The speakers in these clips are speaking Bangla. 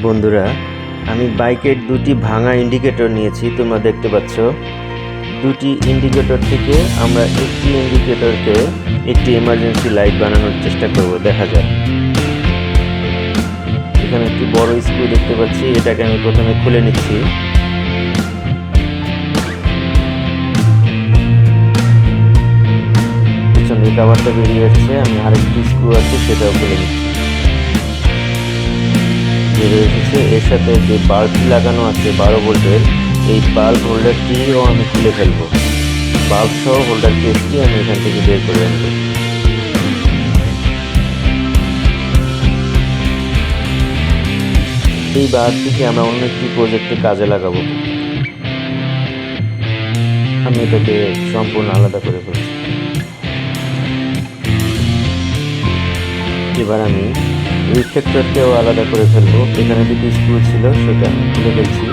বন্ধুরা, আমি বাইকের দুটি ভাঙা ইন্ডিকেটর নিয়েছি, তোমরা দেখতে পাচ্ছ। দুটি ইন্ডিকেটর থেকে আমরা একটি ইন্ডিকেটরকে একটি এমার্জেন্সি লাইট বানানোর চেষ্টা করব। দেখা যাক। এখানে একটি বড় স্ক্রু দেখতে পাচ্ছি, এটাকে আমি প্রথমে খুলে নিচ্ছি। পিছনে কভারটা বেরিয়ে আসছে, আমি আরেকটি স্ক্রু আছে সেটাও খুলে নিচ্ছি। এসেছে এর সাথে যে বাল্বটি লাগানো আছে 12 ভোল্টের, এই বাল্ব হোল্ডারটিও আমি খুলে ফেলবো। বাল্ব সহ হোল্ডার কেসটি আমি এখান থেকে বের করে আনবো। এই বাল্বটিকে আমরা অন্য একটি প্রজেক্টে কাজে লাগাবো। আমি এটাকে সম্পূর্ণ আলাদা করে ফেলছি। এবার আমি রিফ্লেক্টরকেও আলাদা করে ফেলবো। এখানে দুটি স্ক্রু ছিল, সেটা আমি খুলে ফেলছি।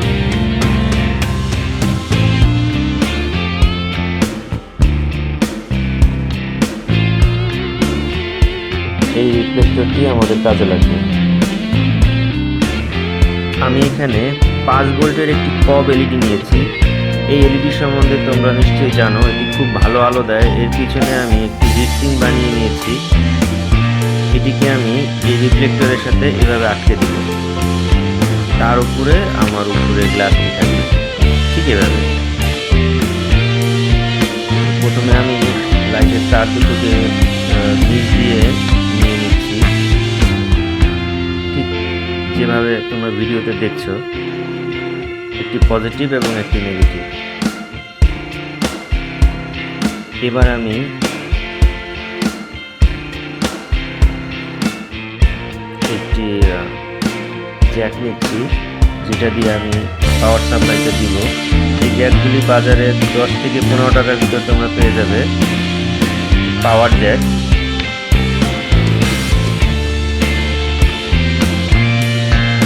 এই রিফ্লেক্টরটি আমাদের কাজে লাগবে। আমি এখানে 5 ভোল্টের একটি পপ এলইডি নিয়েছি। এই এলইডি সম্বন্ধে তোমরা নিশ্চয়ই জানো, এটি খুব ভালো আলো দেয়। এর পিছনে আমি একটি হিটসিঙ্ক বানিয়ে নিয়েছি। এটিকে আমি এই রিফ্লেক্টরের সাথে এভাবে আটকে দিব। তার উপরে আমার উপরে গ্লাসটি থাকবে, ঠিক এভাবে। প্রথমে আমি লাইটের তার দুটোকে নিচ দিয়ে নিয়ে নিচ্ছি, ঠিক যেভাবে তোমরা ভিডিওতে দেখছো। একটি পজিটিভ এবং একটি নেগেটিভ। এবার আমি একটি জ্যাক নিচ্ছি, যেটা দিয়ে আমি পাওয়ার সাপ্লাইটা দিব। এই জ্যাকগুলি বাজারে 10 থেকে 15 টাকার ভিতর তোমরা পেয়ে যাবে, পাওয়ার জ্যাক।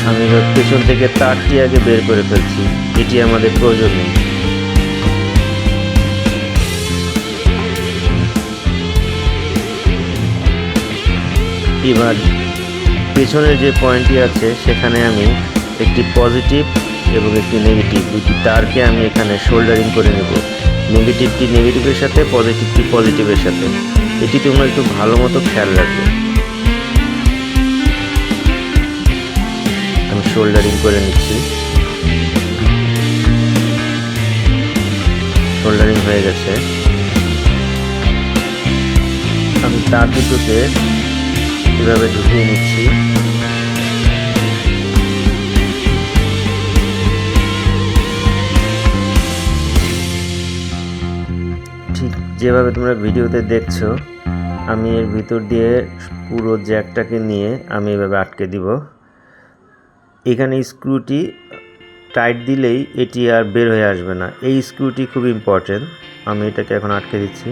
আমি পেছন থেকে তারটি আগে বের করে ফেলছি, এটি আমাদের প্রয়োজন নেই। এবার পেছনের যে পয়েন্টটি আছে সেখানে আমি একটি পজিটিভ এবং একটি নেগেটিভ, দুটি তারকে আমি এখানে শোল্ডারিং করে নেব। নেগেটিভটি নেগেটিভের সাথে, পজিটিভটি পজিটিভের সাথে। এটি তোমরা একটু ভালো মতো খেয়াল রাখবে। আমি শোল্ডারিং করে নিচ্ছি। শোল্ডারিং হয়ে গেছে। আমি তার দুটোকে এভাবে ঢুকিয়ে নিচ্ছি। ঠিক যেভাবে তোমরা ভিডিওতে দেখছো, আমি এর ভিতর দিয়ে পুরো জ্যাকটাকে নিয়ে আমি এভাবে আটকে দিব। এখানে স্ক্রুটি টাইট দিলেই এটি আর বের হয়ে আসবে না। এই স্ক্রুটি খুব ইম্পর্টেন্ট। আমি এটাকে এখন আটকে দিচ্ছি।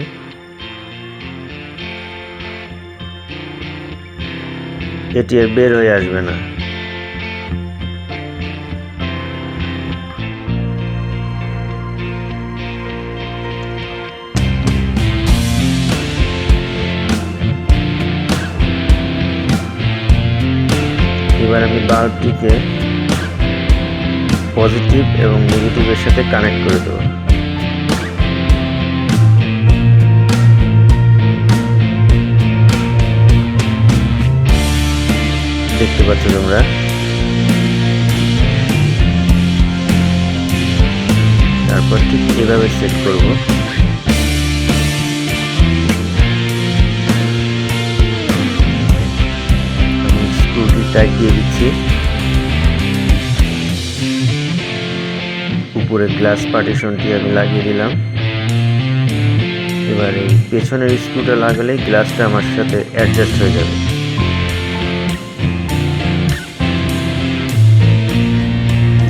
এটি আর বের হয়ে আসবে না। এবার আমি বাল্বটিকে পজিটিভ এবং নেগেটিভের সাথে কানেক্ট করে দেব। দেখতে পাচ্ছ তোমরা। তারপর ঠিক এভাবে সেট করব। আমি স্ক্রুটি টাইট দিয়ে দিচ্ছি। উপরে গ্লাস পার্টিশনটি আমি লাগিয়ে দিলাম। এবার এই পেছনের স্ক্রুটা লাগালেই গ্লাসটা আমার সাথে অ্যাডজাস্ট হয়ে যাবে।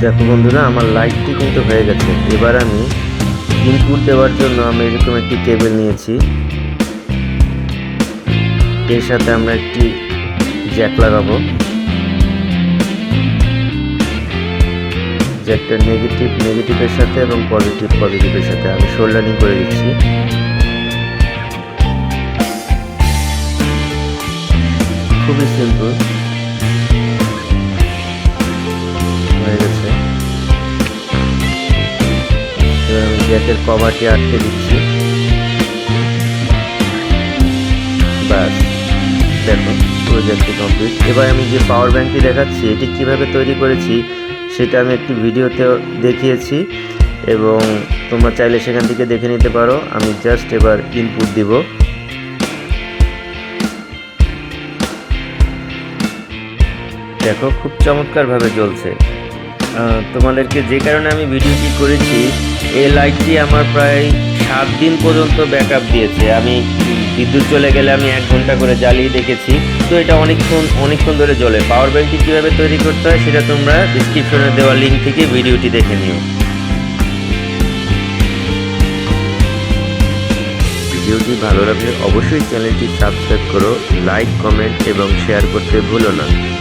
দেখো বন্ধুরা, আমার লাইটটি কিন্তু হয়ে গেছে। এবার আমি ইনপুট দেওয়ার জন্য আমি এরকম একটি কেবল নিয়েছি। এর সাথে আমরা একটি জ্যাক লাগাবো। জ্যাকটা নেগেটিভের সাথে এবং পজিটিভের সাথে আমি শোল্ডারিং করে দিচ্ছি। খুবই সিম্পল। কভারটি আটকে দিচ্ছি। ব্যাস, দেখো প্রজেক্টটি কমপ্লিট। এবার আমি যে পাওয়ার ব্যাঙ্কটি দেখাচ্ছি এটি কিভাবে তৈরি করেছি সেটা আমি একটি ভিডিওতে দেখিয়েছি এবং তোমরা চাইলে সেখান থেকে দেখে নিতে পারো। আমি জাস্ট এবার ইনপুট দিব। দেখো খুব চমৎকারভাবে জ্বলছে। তোমাদেরকে যে কারণে আমি ভিডিওটি করেছি, এই লাইটটি আমার প্রায় 7 দিন পর্যন্ত ব্যাকআপ দিয়েছে। আমি বিদ্যুৎ চলে গেলে আমি 1 ঘন্টা করে জ্বালিয়ে দেখেছি, তো এটা অনেকক্ষণ ধরে জ্বলে। পাওয়ার ব্যাঙ্কটি কীভাবে তৈরি করতে হয় সেটা তোমরা ডিসক্রিপশনে দেওয়া লিঙ্ক থেকে ভিডিওটি দেখে নিও। ভিডিওটি ভালো লাগলে অবশ্যই চ্যানেলটি সাবস্ক্রাইব করো, লাইক, কমেন্ট এবং শেয়ার করতে ভুলো না।